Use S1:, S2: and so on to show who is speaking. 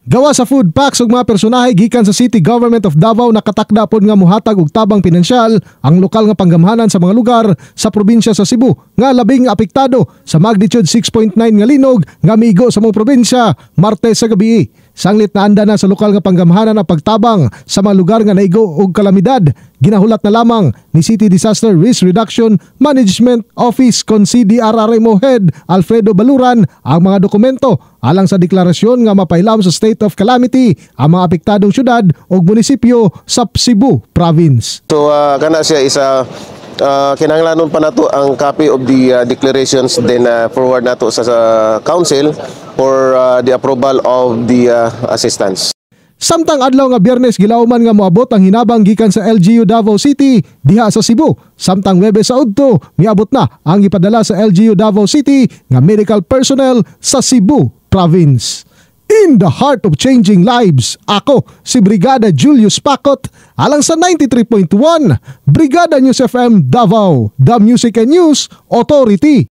S1: Gawa sa food packs ug mga personahe gikan sa City Government of Davao nakatakda pod nga muhatag og tabang pinansyal ang lokal nga panggamhanan sa mga lugar sa probinsya sa Cebu nga labing apektado sa magnitude 6.9 nga linog nga miigo sa mga probinsya Martes sa gabi. Sanglit na anda na sa lokal nga panggamhanan ang pagtabang sa mga lugar nga naigo og kalamidad. Ginahulat na lamang ni City Disaster Risk Reduction Management Office kon CDRRMO Head Alfredo Baluran ang mga dokumento alang sa deklarasyon nga mapailam sa state of calamity ang mga apektadong syudad o munisipyo sa Cebu Province.
S2: So kana siya isa kinahanglanon pa nato ang copy of the declarations then forward nato sa council for the approval of the assistance.
S1: Samtang adlaw nga Biyernes gilauman nga moabot ang hinabang gikan sa LGU Davao City diha sa Cebu. Samtang Huwebes sa udto miabot na ang ipadala sa LGU Davao City nga medical personnel sa Cebu Province. In the heart of changing lives, ako si Brigada Julius Pacot alang sa 93.1 Brigada News FM Davao, the Music and News Authority.